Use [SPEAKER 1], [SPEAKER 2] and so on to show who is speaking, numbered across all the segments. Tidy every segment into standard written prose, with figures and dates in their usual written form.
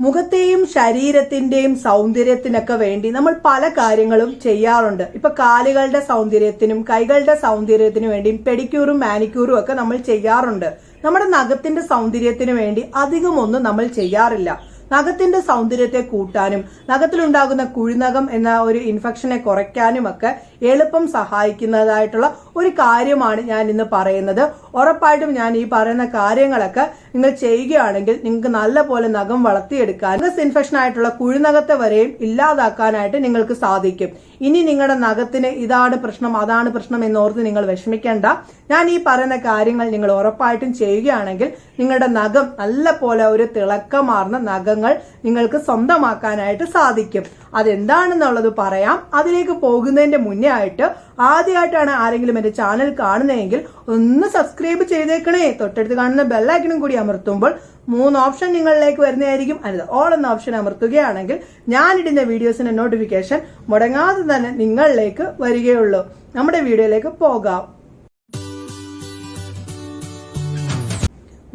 [SPEAKER 1] മുഖത്തെയും ശരീരത്തിന്റെയും സൗന്ദര്യത്തിനൊക്കെ വേണ്ടി നമ്മൾ പല കാര്യങ്ങളും ചെയ്യാറുണ്ട്. ഇപ്പൊ കാലുകളുടെ സൗന്ദര്യത്തിനും കൈകളുടെ സൗന്ദര്യത്തിനും വേണ്ടിയും പെഡിക്യൂറും മാനിക്യൂറും ഒക്കെ നമ്മൾ ചെയ്യാറുണ്ട്. നമ്മുടെ നഖത്തിന്റെ സൗന്ദര്യത്തിന് വേണ്ടി അധികമൊന്നും നമ്മൾ ചെയ്യാറില്ല. നഖത്തിന്റെ സൗന്ദര്യത്തെ കൂട്ടാനും നഖത്തിലുണ്ടാകുന്ന കുഴിനഖം എന്ന ഒരു ഇൻഫെക്ഷനെ കുറയ്ക്കാനും ഒക്കെ എളുപ്പം സഹായിക്കുന്നതായിട്ടുള്ള ഒരു കാര്യമാണ് ഞാൻ ഇന്ന് പറയുന്നത്. ഉറപ്പായിട്ടും ഞാൻ ഈ പറയുന്ന കാര്യങ്ങളൊക്കെ നിങ്ങൾ ചെയ്യുകയാണെങ്കിൽ നിങ്ങൾക്ക് നല്ല പോലെ നഖം വളർത്തിയെടുക്കാൻ ഇൻഫെക്ഷൻ ആയിട്ടുള്ള കുഴിനഖത്തെ വരെയും ഇല്ലാതാക്കാനായിട്ട് നിങ്ങൾക്ക് സാധിക്കും. ഇനി നിങ്ങളുടെ നഖത്തിന് ഇതാണ് പ്രശ്നം അതാണ് പ്രശ്നം എന്നോർത്ത് നിങ്ങൾ വിഷമിക്കേണ്ട. ഞാൻ ഈ പറയുന്ന കാര്യങ്ങൾ നിങ്ങൾ ഉറപ്പായിട്ടും ചെയ്യുകയാണെങ്കിൽ നിങ്ങളുടെ നഖം നല്ല പോലെ ഒരു തിളക്കമാർന്ന നഖങ്ങൾ നിങ്ങൾക്ക് സ്വന്തമാക്കാനായിട്ട് സാധിക്കും. അതെന്താണെന്നുള്ളത് പറയാം. അതിലേക്ക് പോകുന്നതിന്റെ മുന്നേ ആയിട്ട് ആദ്യമായിട്ടാണ് ആരെങ്കിലും എന്റെ ചാനൽ കാണുന്നതെങ്കിൽ ഒന്ന് സബ്സ്ക്രൈബ് ചെയ്തേക്കണേ. തൊട്ടടുത്ത് കാണുന്ന ബെല്ലൈക്കണും കൂടി അമർത്തുമ്പോൾ 3 ഓപ്ഷൻ നിങ്ങളിലേക്ക് വരുന്നതായിരിക്കും. അതിൽ ഓൾ എന്ന ഓപ്ഷൻ അമർത്തുകയാണെങ്കിൽ ഞാനിടുന്ന വീഡിയോസിന്റെ നോട്ടിഫിക്കേഷൻ മുടങ്ങാതെ തന്നെ നിങ്ങളിലേക്ക് വരികയുള്ളൂ. നമ്മുടെ വീഡിയോയിലേക്ക് പോകാം.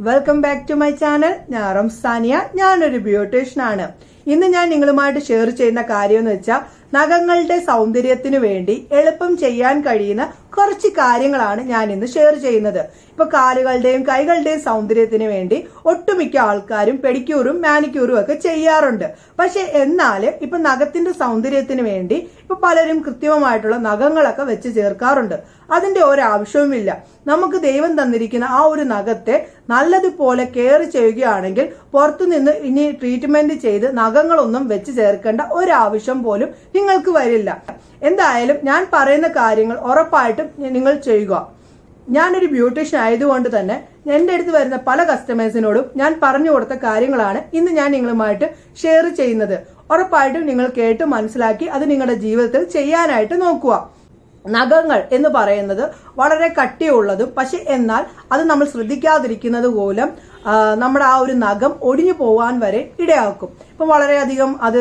[SPEAKER 1] Welcome back to my channel. ഞാൻ റംസാനിയ. ഞാനൊരു ബ്യൂട്ടീഷ്യനാണ്. ഇന്ന് ഞാൻ നിങ്ങളുമായിട്ട് ഷെയർ ചെയ്യുന്ന കാര്യം എന്ന് വെച്ചാൽ നഖങ്ങളുടെ സൗന്ദര്യത്തിന് വേണ്ടി എളുപ്പം ചെയ്യാൻ കഴിയുന്ന കുറച്ച് കാര്യങ്ങളാണ് ഞാൻ ഇന്ന് ഷെയർ ചെയ്യുന്നത്. ഇപ്പൊ കാലുകളുടെയും കൈകളുടെയും സൗന്ദര്യത്തിന് വേണ്ടി ഒട്ടുമിക്ക ആൾക്കാരും പെഡിക്യൂറും മാനിക്യൂറും ഒക്കെ ചെയ്യാറുണ്ട്. പക്ഷെ എന്നാല് ഇപ്പൊ നഖത്തിന്റെ സൗന്ദര്യത്തിന് വേണ്ടി ഇപ്പൊ പലരും കൃത്രിമമായിട്ടുള്ള നഖങ്ങളൊക്കെ വെച്ച് ചേർക്കാറുണ്ട്. അതിന്റെ ഒരാവശ്യവുമില്ല. നമുക്ക് ദൈവം തന്നിരിക്കുന്ന ആ ഒരു നഖത്തെ നല്ലതുപോലെ കെയർ ചെയ്യുകയാണെങ്കിൽ പുറത്തുനിന്ന് ഇനി ട്രീറ്റ്മെന്റ് ചെയ്ത് നഖങ്ങളൊന്നും വെച്ച് ചേർക്കേണ്ട ഒരാവശ്യം പോലും നിങ്ങൾക്ക് വരില്ല. എന്തായാലും ഞാൻ പറയുന്ന കാര്യങ്ങൾ ഉറപ്പായിട്ടും നിങ്ങൾ ചെയ്യുക. ഞാനൊരു ബ്യൂട്ടീഷ്യൻ ആയതുകൊണ്ട് തന്നെ എന്റെ അടുത്ത് വരുന്ന പല കസ്റ്റമേഴ്സിനോടും ഞാൻ പറഞ്ഞു കൊടുത്ത കാര്യങ്ങളാണ് ഇന്ന് ഞാൻ നിങ്ങളുമായിട്ട് ഷെയർ ചെയ്യുന്നത്. ഉറപ്പായിട്ടും നിങ്ങൾ കേട്ട് മനസ്സിലാക്കി അത് നിങ്ങളുടെ ജീവിതത്തിൽ ചെയ്യാനായിട്ട് നോക്കുക. നഖങ്ങൾ എന്ന് പറയുന്നത് വളരെ കട്ടിയുള്ളതും പക്ഷെ എന്നാൽ അത് നമ്മൾ ശ്രദ്ധിക്കാതിരിക്കുന്നത് മൂലം നമ്മുടെ ആ ഒരു നഖം ഒടിഞ്ഞു പോകാൻ വരെ ഇടയാക്കും. ഇപ്പൊ വളരെയധികം അത്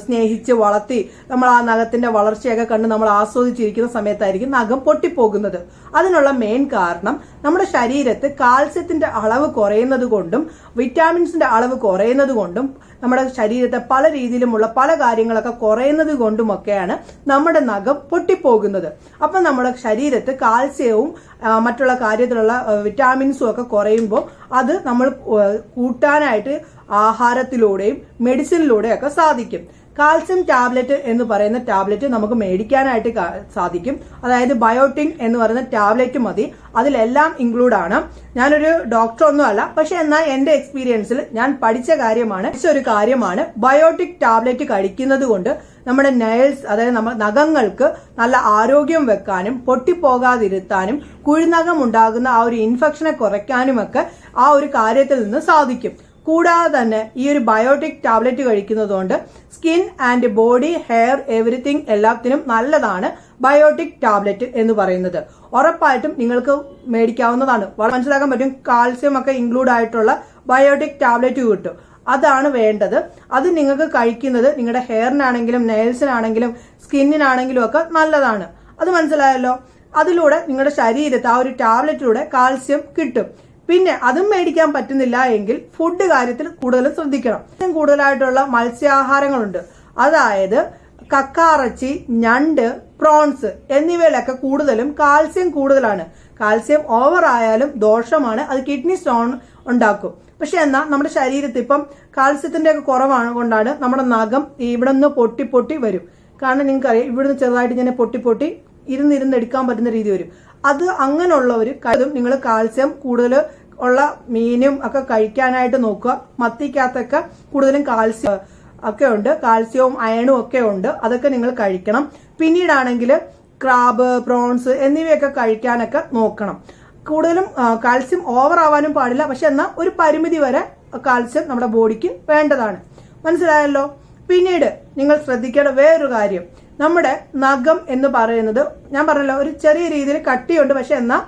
[SPEAKER 1] സ്നേഹിച്ച് വളർത്തി നമ്മൾ ആ നഖത്തിന്റെ വളർച്ചയൊക്കെ കണ്ട് നമ്മൾ ആസ്വദിച്ചിരിക്കുന്ന സമയത്തായിരിക്കും നഖം പൊട്ടിപ്പോകുന്നത്. അതിനുള്ള മെയിൻ കാരണം നമ്മുടെ ശരീരത്ത് കാൽസ്യത്തിന്റെ അളവ് കുറയുന്നത് കൊണ്ടും വിറ്റാമിൻസിന്റെ അളവ് കുറയുന്നത് കൊണ്ടും നമ്മുടെ ശരീരത്തെ പല രീതിയിലുമുള്ള പല കാര്യങ്ങളൊക്കെ കുറയുന്നത് കൊണ്ടുമൊക്കെയാണ് നമ്മുടെ നഖം പൊട്ടിപ്പോകുന്നത്. അപ്പൊ നമ്മുടെ ശരീരത്ത് കാൽസ്യവും മറ്റുള്ള കാര്യത്തിലുള്ള വിറ്റാമിൻസും ഒക്കെ കുറയുമ്പോൾ അത് നമ്മൾ കൂട്ടാനായിട്ട് ആഹാരത്തിലൂടെയും മെഡിസിനിലൂടെയും ഒക്കെ സാധിക്കും. കാൽസ്യം ടാബ്ലറ്റ് എന്ന് പറയുന്ന ടാബ്ലറ്റ് നമുക്ക് മേടിക്കാനായിട്ട് സാധിക്കും. അതായത് ബയോട്ടിക് എന്ന് പറയുന്ന ടാബ്ലറ്റ് മതി. അതിലെല്ലാം ഇൻക്ലൂഡ് ആണ്. ഞാനൊരു ഡോക്ടർ ഒന്നും അല്ല, പക്ഷെ എന്നാൽ എന്റെ എക്സ്പീരിയൻസിൽ ഞാൻ പഠിച്ച കാര്യമാണ് ബയോട്ടിക് ടാബ്ലറ്റ് കഴിക്കുന്നത് കൊണ്ട് നമ്മുടെ നെയിൽസ് അതായത് നമ്മുടെ നഖങ്ങൾക്ക് നല്ല ആരോഗ്യം വെക്കാനും പൊട്ടിപ്പോകാതിരുത്താനും കുഴിനഖം ഉണ്ടാകുന്ന ആ ഒരു ഇൻഫെക്ഷനെ കുറയ്ക്കാനുമൊക്കെ ആ ഒരു കാര്യത്തിൽ നിന്ന് സാധിക്കും. കൂടാതെ തന്നെ ഈ ഒരു ബയോട്ടിക് ടാബ്ലറ്റ് കഴിക്കുന്നതുകൊണ്ട് skin and body hair everything എല്ലാത്തിനും നല്ലതാണ് ബയോട്ടിക് ടാബ്ലറ്റ് എന്ന് പറയുന്നത്. ഉറപ്പായിട്ടും നിങ്ങൾക്ക് മേടിക്കാവുന്നതാണ്. മനസ്സിലാക്കാൻ പറ്റും. കാൽസ്യം ഒക്കെ ഇൻക്ലൂഡ് ആയിട്ടുള്ള ബയോട്ടിക് ടാബ്ലറ്റ് കിട്ടും. അതാണ് വേണ്ടത്. അത് നിങ്ങൾക്ക് കഴിക്കുന്നത് നിങ്ങളുടെ ഹെയറിനാണെങ്കിലും നെയിൽസിനാണെങ്കിലും സ്കിന്നിനാണെങ്കിലും ഒക്കെ നല്ലതാണ്. അത് മനസ്സിലായല്ലോ. അതിലൂടെ നിങ്ങളുടെ ശരീരത്ത് ആ ഒരു ടാബ്ലറ്റിലൂടെ കാൽസ്യം കിട്ടും. പിന്നെ അതും മേടിക്കാൻ പറ്റുന്നില്ല എങ്കിൽ ഫുഡ് കാര്യത്തിൽ കൂടുതൽ ശ്രദ്ധിക്കണം. കൂടുതലായിട്ടുള്ള മത്സ്യാഹാരങ്ങളുണ്ട്. അതായത് കക്കാറച്ചി, ഞണ്ട്, പ്രോൺസ് എന്നിവയിലൊക്കെ കൂടുതലും കാൽസ്യം കൂടുതലാണ്. കാൽസ്യം ഓവർ ആയാലും ദോഷമാണ്. അത് കിഡ്നി സ്റ്റോൺ ഉണ്ടാക്കും. പക്ഷെ എന്നാൽ നമ്മുടെ ശരീരത്തിൽ ഇപ്പം കാൽസ്യത്തിന്റെ ഒക്കെ കുറവാണ് കൊണ്ടാണ് നമ്മുടെ നഖം ഇവിടെ നിന്ന് പൊട്ടി പൊട്ടി വരും. കാരണം നിങ്ങൾക്കറിയാം ഇവിടുന്ന് ചെറുതായിട്ട് ഇങ്ങനെ പൊട്ടി പൊട്ടി ഇരുന്ന് എടുക്കാൻ പറ്റുന്ന രീതി വരും. അത് അങ്ങനെയുള്ളവർ നിങ്ങൾ കാൽസ്യം കൂടുതൽ ഉള്ള മീനും ഒക്കെ കഴിക്കാനായിട്ട് നോക്കുക. മത്തിക്കകത്തൊക്കെ കൂടുതലും കാൽസ്യം ഒക്കെ ഉണ്ട്. കാൽസ്യവും അയണും ഒക്കെ ഉണ്ട്. അതൊക്കെ നിങ്ങൾ കഴിക്കണം. പിന്നീടാണെങ്കിൽ ക്രാബ്, പ്രോൺസ് എന്നിവയൊക്കെ കഴിക്കാനൊക്കെ നോക്കണം. കൂടുതലും കാൽസ്യം ഓവർ ആവാനും പാടില്ല. പക്ഷെ എന്നാൽ ഒരു പരിമിതി വരെ കാൽസ്യം നമ്മുടെ ബോഡിക്ക് വേണ്ടതാണ്. മനസ്സിലായല്ലോ. പിന്നീട് നിങ്ങൾ ശ്രദ്ധിക്കേണ്ട വേറൊരു കാര്യം, നമ്മുടെ നഖം എന്ന് പറയുന്നത് ഞാൻ പറഞ്ഞല്ലോ ഒരു ചെറിയ രീതിയിൽ കട്ടിയുണ്ട്, പക്ഷെ എന്നാൽ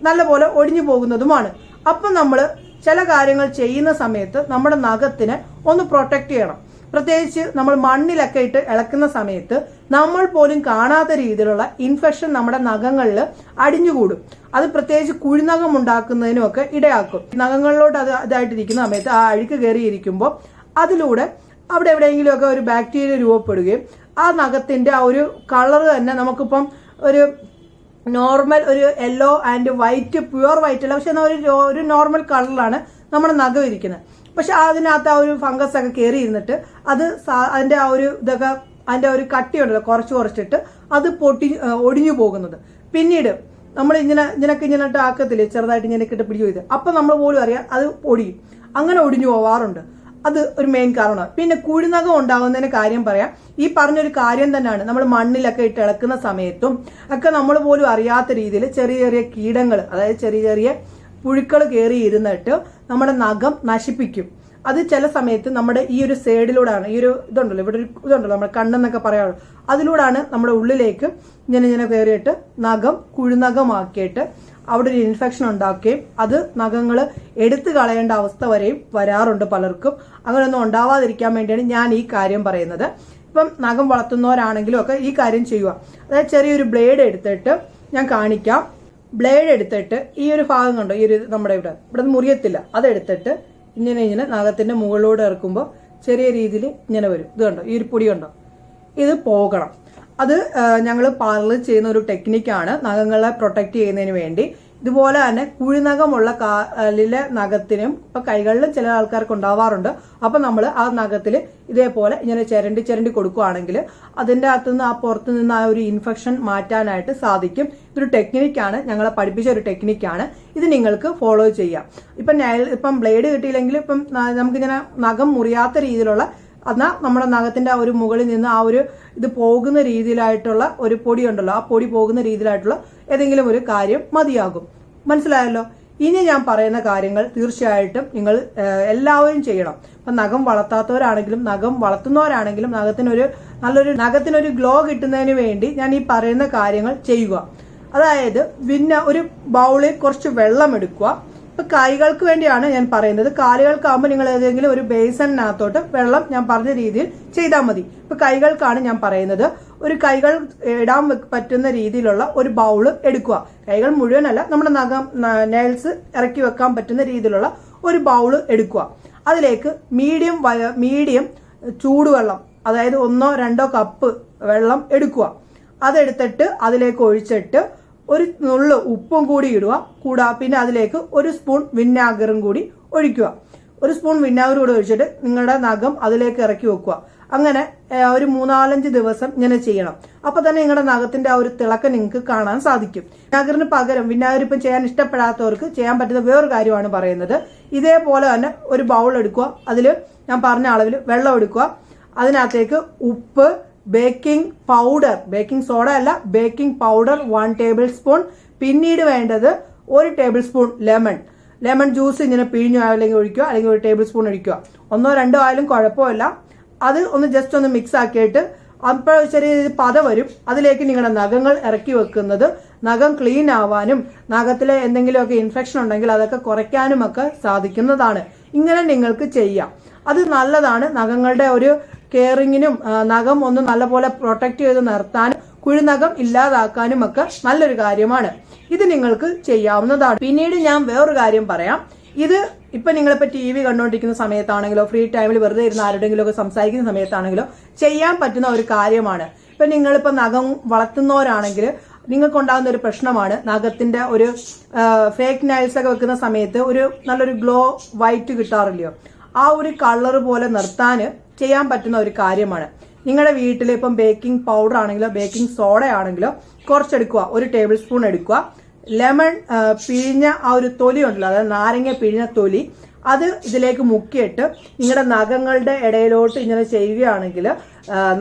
[SPEAKER 1] നല്ലപോലെ ഒടിഞ്ഞു പോകുന്നതുമാണ്. അപ്പം നമ്മൾ ചില കാര്യങ്ങൾ ചെയ്യുന്ന സമയത്ത് നമ്മുടെ നഖത്തിനെ ഒന്ന് പ്രൊട്ടക്ട് ചെയ്യണം. പ്രത്യേകിച്ച് നമ്മൾ മണ്ണിലൊക്കെ ഇട്ട് ഇളക്കുന്ന സമയത്ത് നമ്മൾ പോലും കാണാത്ത രീതിയിലുള്ള ഇൻഫെക്ഷൻ നമ്മുടെ നഖങ്ങളിൽ അടിഞ്ഞുകൂടും. അത് പ്രത്യേകിച്ച് കുഴിനഖം ഉണ്ടാക്കുന്നതിനും ഒക്കെ ഇടയാക്കും. നഖങ്ങളിലോട്ട് അത് ഇതായിട്ടിരിക്കുന്ന സമയത്ത് ആ അഴുക്ക് കയറിയിരിക്കുമ്പോൾ അതിലൂടെ അവിടെ എവിടെയെങ്കിലുമൊക്കെ ഒരു ബാക്ടീരിയ രൂപപ്പെടുകയും ആ നഖത്തിന്റെ ആ ഒരു കളർ തന്നെ നമുക്കിപ്പം ഒരു നോർമൽ ഒരു yellow and white, pure white അല്ല, പക്ഷെ ഒരു നോർമൽ കളറിലാണ് നമ്മുടെ നഖം ഇരിക്കുന്നത്. പക്ഷെ അതിനകത്ത് ആ ഒരു ഫംഗസ് ഒക്കെ കയറി ഇരുന്നിട്ട് അത് അതിന്റെ ആ ഒരു ഇതൊക്കെ അതിന്റെ ഒരു കട്ടിയുണ്ടല്ലോ കുറച്ചിട്ട് അത് ഒടിഞ്ഞു പോകുന്നത്. പിന്നീട് നമ്മൾ ഇങ്ങനെ ആക്കത്തില്ലേ, ചെറുതായിട്ട് ഇങ്ങനെ ഇട്ട് പിടിച്ചു പോയത്, അപ്പൊ നമ്മൾ പോലും അറിയാം അത് ഒടിയും. അങ്ങനെ ഒടിഞ്ഞു പോവാറുണ്ട്. അത് ഒരു മെയിൻ കാരണമാണ്. പിന്നെ കുഴിനകം ഉണ്ടാകുന്നതിന് കാര്യം പറയാം. ഈ പറഞ്ഞൊരു കാര്യം തന്നെയാണ്. നമ്മൾ മണ്ണിലൊക്കെ ഇട്ട് ഇളക്കുന്ന സമയത്തും ഒക്കെ നമ്മൾ പോലും അറിയാത്ത രീതിയിൽ ചെറിയ ചെറിയ കീടങ്ങൾ, അതായത് ചെറിയ ചെറിയ പുഴുക്കൾ കയറി ഇരുന്നിട്ട് നമ്മുടെ നഖം നശിപ്പിക്കും. അത് ചില സമയത്ത് നമ്മുടെ ഈ ഒരു സൈഡിലൂടെയാണ്, ഈ ഒരു ഇതുണ്ടല്ലോ, ഇവിടെ ഒരു ഇതുണ്ടല്ലോ നമ്മുടെ കണ്ണെന്നൊക്കെ പറയാറുള്ളൂ, അതിലൂടെയാണ് നമ്മുടെ ഉള്ളിലേക്ക് ഇങ്ങനെ കയറിയിട്ട് നഖം കുഴിനഖമാക്കിയിട്ട് അവിടെ ഒരു ഇൻഫെക്ഷൻ ഉണ്ടാക്കുകയും അത് നഖങ്ങൾ എടുത്തു കളയേണ്ട അവസ്ഥ വരെയും വരാറുണ്ട് പലർക്കും. അങ്ങനെയൊന്നും ഉണ്ടാവാതിരിക്കാൻ വേണ്ടിയാണ് ഞാൻ ഈ കാര്യം പറയുന്നത്. ഇപ്പം നഖം വളർത്തുന്നവരാണെങ്കിലും ഒക്കെ ഈ കാര്യം ചെയ്യുക. അതായത് ചെറിയൊരു ബ്ലേഡ് എടുത്തിട്ട് ഞാൻ കാണിക്കാം. ബ്ലേഡ് എടുത്തിട്ട് ഈ ഒരു ഭാഗം കണ്ടോ, ഈ ഒരു നമ്മുടെ ഇവിടെ മുറിയത്തില്ല, അതെടുത്തിട്ട് ഇങ്ങനെ നഖത്തിന്റെ മുകളിലൂടെ ഇറക്കുമ്പോൾ ചെറിയ രീതിയിൽ ഇങ്ങനെ വരും. ഇത് കണ്ടോ, ഈ ഒരു പൊടി കണ്ടോ, ഇത് പോകണം. അത് ഞങ്ങൾ പാർലറിൽ ചെയ്യുന്ന ഒരു ടെക്നിക്കാണ് നഖങ്ങളെ പ്രൊട്ടക്ട് ചെയ്യുന്നതിന് വേണ്ടി. ഇതുപോലെ തന്നെ കുഴിനഖമുള്ള കാലിലെ നഖത്തിനും ഇപ്പൊ കൈകളിലും ചില ആൾക്കാർക്ക് ഉണ്ടാവാറുണ്ട്. അപ്പൊ നമ്മൾ ആ നഖത്തിൽ ഇതേപോലെ ഇങ്ങനെ ചിരണ്ടി കൊടുക്കുകയാണെങ്കിൽ അതിന്റെ അകത്തുനിന്ന് ആ പുറത്തു നിന്ന് ആ ഒരു ഇൻഫെക്ഷൻ മാറ്റാനായിട്ട് സാധിക്കും. ഇതൊരു ടെക്നിക്കാണ്, ഞങ്ങളെ പഠിപ്പിച്ച ഒരു ടെക്നിക്കാണ്. ഇത് നിങ്ങൾക്ക് ഫോളോ ചെയ്യാം. ഇപ്പം ബ്ലേഡ് കിട്ടിയില്ലെങ്കിൽ ഇപ്പം നമുക്കിങ്ങനെ നഖം മുറിയാത്ത രീതിയിലുള്ള, എന്നാൽ നമ്മുടെ നഖത്തിന്റെ ആ ഒരു മുകളിൽ നിന്ന് ആ ഒരു ഇത് പോകുന്ന രീതിയിലായിട്ടുള്ള ഒരു പൊടി ഉണ്ടല്ലോ, ആ പൊടി പോകുന്ന രീതിയിലായിട്ടുള്ള ഏതെങ്കിലും ഒരു കാര്യം മതിയാകും. മനസ്സിലായല്ലോ? ഇനി ഞാൻ പറയുന്ന കാര്യങ്ങൾ തീർച്ചയായിട്ടും നിങ്ങൾ എല്ലാവരും ചെയ്യണം. ഇപ്പൊ നഖം വളർത്താത്തവരാണെങ്കിലും നഖം വളർത്തുന്നവരാണെങ്കിലും നഖത്തിനൊരു ഗ്ലോ കിട്ടുന്നതിന് വേണ്ടി ഞാൻ ഈ പറയുന്ന കാര്യങ്ങൾ ചെയ്യുക. അതായത് ഒരു ബൗളിൽ കുറച്ച് വെള്ളം എടുക്കുക. ഇപ്പൊ കൈകൾക്ക് വേണ്ടിയാണ് ഞാൻ പറയുന്നത്. കാലുകൾക്കാകുമ്പോൾ നിങ്ങൾ ഏതെങ്കിലും ഒരു ബേസണിനകത്തോട്ട് വെള്ളം ഞാൻ പറഞ്ഞ രീതിയിൽ ചെയ്താൽ മതി. ഇപ്പൊ കൈകൾക്കാണ് ഞാൻ പറയുന്നത്. ഒരു കൈകൾ ഇടാൻ പറ്റുന്ന രീതിയിലുള്ള ഒരു ബൗള് എടുക്കുക. കൈകൾ മുഴുവനല്ല, നമ്മുടെ നഖം നെയിൽസ് ഇറക്കി വെക്കാൻ പറ്റുന്ന രീതിയിലുള്ള ഒരു ബൗള് എടുക്കുക. അതിലേക്ക് മീഡിയം ചൂടുവെള്ളം, അതായത് 1-2 കപ്പ് വെള്ളം എടുക്കുക. അതെടുത്തിട്ട് അതിലേക്ക് ഒഴിച്ചിട്ട് ഒരു നുള്ളു ഉപ്പും കൂടി ഇടുക. പിന്നെ അതിലേക്ക് 1 സ്പൂൺ വിനാഗറും കൂടി ഒഴിക്കുക. 1 സ്പൂൺ വിനാഗർ കൂടി ഒഴിച്ചിട്ട് നിങ്ങളുടെ നഖം അതിലേക്ക് ഇറക്കി വെക്കുക. അങ്ങനെ ഒരു 3-4 ദിവസം ഇങ്ങനെ ചെയ്യണം. അപ്പൊ തന്നെ നിങ്ങളുടെ നഖത്തിന്റെ ആ ഒരു തിളക്കം നിങ്ങൾക്ക് കാണാൻ സാധിക്കും. വിനാഗറിന് പകരം, വിനാഗർ ഇപ്പം ചെയ്യാൻ ഇഷ്ടപ്പെടാത്തവർക്ക് ചെയ്യാൻ പറ്റുന്ന വേറൊരു കാര്യമാണ് പറയുന്നത്. ഇതേപോലെ തന്നെ ഒരു ബൗൾ എടുക്കുക. അതിൽ ഞാൻ പറഞ്ഞ അളവിൽ വെള്ളം എടുക്കുക. അതിനകത്തേക്ക് ഉപ്പ്, ബേക്കിംഗ് സോഡ അല്ല, ബേക്കിംഗ് പൗഡർ 1 ടേബിൾ സ്പൂൺ. പിന്നീട് വേണ്ടത് 1 ടേബിൾ സ്പൂൺ ലെമൺ ജ്യൂസ് ഇങ്ങനെ പിഴിഞ്ഞു അല്ലെങ്കിൽ ഒഴിക്കുക, അല്ലെങ്കിൽ 1 ടേബിൾ സ്പൂൺ ഒഴിക്കുക. 1-2 ആയാലും കുഴപ്പമില്ല. അത് ജസ്റ്റ് ഒന്ന് മിക്സ് ആക്കിയിട്ട് അപ്പോൾ ചെറിയ പത വരും. അതിലേക്ക് നിങ്ങളുടെ നഖങ്ങൾ ഇറക്കി വെക്കുന്നത് നഖം ക്ലീൻ ആവാനും നഖത്തിലെ എന്തെങ്കിലുമൊക്കെ ഇൻഫെക്ഷൻ ഉണ്ടെങ്കിൽ അതൊക്കെ കുറയ്ക്കാനും ഒക്കെ സാധിക്കുന്നതാണ്. ഇങ്ങനെ നിങ്ങൾക്ക് ചെയ്യാം. അത് നല്ലതാണ്. നഖങ്ങളുടെ ഒരു കെയറിങ്ങിനും നഖം ഒന്ന് നല്ലപോലെ പ്രൊട്ടക്ട് ചെയ്ത് നിർത്താനും കുഴിനഖം ഇല്ലാതാക്കാനും ഒക്കെ നല്ലൊരു കാര്യമാണ്. ഇത് നിങ്ങൾക്ക് ചെയ്യാവുന്നതാണ്. പിന്നീട് ഞാൻ വേറൊരു കാര്യം പറയാം. ഇത് ഇപ്പൊ നിങ്ങളിപ്പോ TV കണ്ടുകൊണ്ടിരിക്കുന്ന സമയത്താണെങ്കിലോ ഫ്രീ ടൈമിൽ വെറുതെ ഇരുന്ന് ആരുടെങ്കിലും ഒക്കെ സംസാരിക്കുന്ന സമയത്താണെങ്കിലോ ചെയ്യാൻ പറ്റുന്ന ഒരു കാര്യമാണ്. ഇപ്പൊ നിങ്ങളിപ്പോ നഖം വളർത്തുന്നവരാണെങ്കിൽ നിങ്ങൾക്കുണ്ടാകുന്ന ഒരു പ്രശ്നമാണ് നഖത്തിന്റെ ഒരു ഫേക്ക് നൈൽസ് ഒക്കെ വെക്കുന്ന സമയത്ത് ഒരു നല്ലൊരു ഗ്ലോ വൈറ്റ് കിട്ടാറില്ലയോ? ആ ഒരു കളർ പോലെ നിർത്താൻ ചെയ്യാൻ പറ്റുന്ന ഒരു കാര്യമാണ്. നിങ്ങളുടെ വീട്ടിൽ ഇപ്പം ബേക്കിംഗ് പൗഡർ ആണെങ്കിലോ ബേക്കിംഗ് സോഡ ആണെങ്കിലോ കുറച്ചെടുക്കുക. 1 ടേബിൾ സ്പൂൺ എടുക്കുക. ലെമൺ പിഴിഞ്ഞ ആ ഒരു തൊലി ഉണ്ടല്ലോ, അതായത് നാരങ്ങ പിഴിഞ്ഞ തൊലി, അത് ഇതിലേക്ക് മുക്കിയിട്ട് നിങ്ങളുടെ നഖങ്ങളുടെ ഇടയിലോട്ട് ഇങ്ങനെ ചെയ്യുകയാണെങ്കിൽ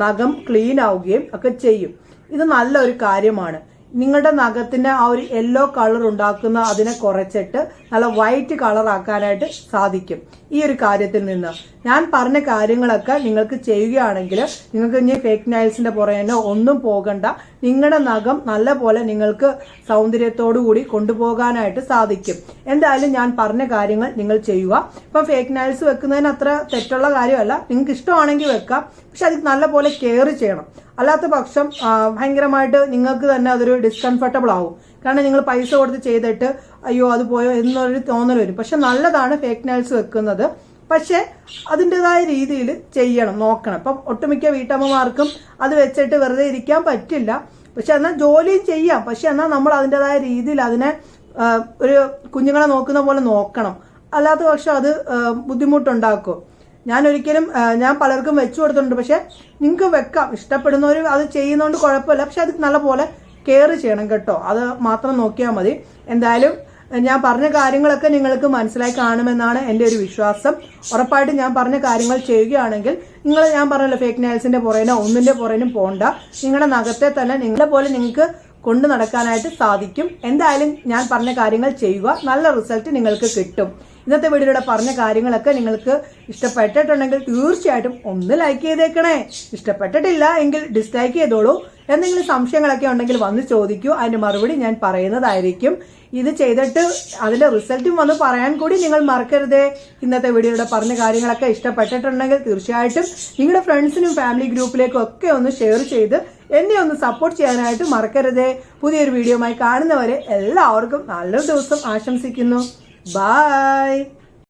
[SPEAKER 1] നഖം ക്ലീൻ ആവുകയും ഒക്കെ ചെയ്യും. ഇത് നല്ലൊരു കാര്യമാണ്. നിങ്ങളുടെ നഖത്തിന് ആ ഒരു യെല്ലോ കളർ ഉണ്ടാക്കുന്ന അതിനെ കുറച്ചിട്ട് നല്ല വൈറ്റ് കളർ ആക്കാനായിട്ട് സാധിക്കും. ഈ ഒരു കാര്യത്തിൽ നിന്ന് ഞാൻ പറഞ്ഞ കാര്യങ്ങളൊക്കെ നിങ്ങൾക്ക് ചെയ്യുകയാണെങ്കിൽ നിങ്ങൾക്ക് ഇനി ഫേക്ക് നൈൽസിന്റെ പുറകെ ഒന്നും പോകണ്ട. നിങ്ങളുടെ നഖം നല്ല പോലെ നിങ്ങൾക്ക് സൗന്ദര്യത്തോടു കൂടി കൊണ്ടുപോകാനായിട്ട് സാധിക്കും. എന്തായാലും ഞാൻ പറഞ്ഞ കാര്യങ്ങൾ നിങ്ങൾ ചെയ്യുക. ഇപ്പം ഫേക്ക് നൈൽസ് വെക്കുന്നതിന് അത്ര തെറ്റുള്ള കാര്യമല്ല. നിങ്ങൾക്ക് ഇഷ്ടമാണെങ്കിൽ വെക്കാം, പക്ഷെ അത് നല്ല പോലെ കെയർ ചെയ്യണം. അല്ലാത്ത പക്ഷം ഭയങ്കരമായിട്ട് നിങ്ങൾക്ക് തന്നെ അതൊരു ഡിസ്കംഫർട്ടബിൾ ആവും. കാരണം നിങ്ങൾ പൈസ കൊടുത്ത് ചെയ്തിട്ട് അയ്യോ അത് പോയോ എന്നൊരു തോന്നൽ വരും. പക്ഷെ നല്ലതാണ് ഫേക്ക് നൈൽസ് വെക്കുന്നത്. പക്ഷെ അതിൻ്റെതായ രീതിയിൽ ചെയ്യണം, നോക്കണം. ഇപ്പം ഒട്ടുമിക്ക വീട്ടമ്മമാർക്കും അത് വെച്ചിട്ട് വെറുതെ ഇരിക്കാൻ പറ്റില്ല. പക്ഷെ എന്നാൽ ജോലിയും ചെയ്യാം. പക്ഷെ എന്നാൽ നമ്മൾ അതിൻ്റെതായ രീതിയിൽ അതിനെ ഒരു കുഞ്ഞുങ്ങളെ നോക്കുന്ന പോലെ നോക്കണം. അല്ലാത്ത പക്ഷം അത് ബുദ്ധിമുട്ടുണ്ടാക്കും. ഞാൻ പലർക്കും വെച്ചു കൊടുത്തിട്ടുണ്ട്. പക്ഷെ നിങ്ങൾക്ക് വെക്കാം, ഇഷ്ടപ്പെടുന്നവർ അത് ചെയ്യുന്നതുകൊണ്ട് കുഴപ്പമില്ല. പക്ഷെ അത് നല്ലപോലെ കെയർ ചെയ്യണം കേട്ടോ. അത് മാത്രം നോക്കിയാൽ മതി. എന്തായാലും ഞാൻ പറഞ്ഞ കാര്യങ്ങളൊക്കെ നിങ്ങൾക്ക് മനസ്സിലായി കാണുമെന്നാണ് എൻ്റെ ഒരു വിശ്വാസം. ഉറപ്പായിട്ടും ഞാൻ പറഞ്ഞ കാര്യങ്ങൾ ചെയ്യുകയാണെങ്കിൽ ഞാൻ പറഞ്ഞല്ലോ, ഫേക്ക് നെയിൽസിന്റെ പുറകിനോ ഒന്നിന്റെ പുറകിനും പോണ്ട. നിങ്ങളുടെ നഖത്തെ തന്നെ നിങ്ങളെ പോലെ നിങ്ങൾക്ക് കൊണ്ടു നടക്കാനായിട്ട് സാധിക്കും. എന്തായാലും ഞാൻ പറഞ്ഞ കാര്യങ്ങൾ ചെയ്യുക, നല്ല റിസൾട്ട് നിങ്ങൾക്ക് കിട്ടും. ഇന്നത്തെ വീഡിയോയിലൂടെ പറഞ്ഞ കാര്യങ്ങളൊക്കെ നിങ്ങൾക്ക് ഇഷ്ടപ്പെട്ടിട്ടുണ്ടെങ്കിൽ തീർച്ചയായിട്ടും ഒന്ന് ലൈക്ക് ചെയ്തേക്കണേ. ഇഷ്ടപ്പെട്ടിട്ടില്ല എങ്കിൽ ഡിസ്ലൈക്ക് ചെയ്തോളൂ. എന്തെങ്കിലും സംശയങ്ങളൊക്കെ ഉണ്ടെങ്കിൽ വന്ന് ചോദിക്കൂ, അതിന്റെ മറുപടി ഞാൻ പറയുന്നതായിരിക്കും. ഇത് ചെയ്തിട്ട് അതിന്റെ റിസൾട്ടും വന്ന് പറയാൻ കൂടി നിങ്ങൾ മറക്കരുതേ. ഇന്നത്തെ വീഡിയോയിലൂടെ പറഞ്ഞ കാര്യങ്ങളൊക്കെ ഇഷ്ടപ്പെട്ടിട്ടുണ്ടെങ്കിൽ തീർച്ചയായിട്ടും നിങ്ങളുടെ ഫ്രണ്ട്സിനും ഫാമിലി ഗ്രൂപ്പിലേക്കും ഒക്കെ ഒന്ന് ഷെയർ ചെയ്ത് എന്നെ ഒന്ന് സപ്പോർട്ട് ചെയ്യാനായിട്ട് മറക്കരുതേ. പുതിയൊരു വീഡിയോയുമായി കാണുന്നവരെ എല്ലാവർക്കും നല്ലൊരു ദിവസം ആശംസിക്കുന്നു. Bye.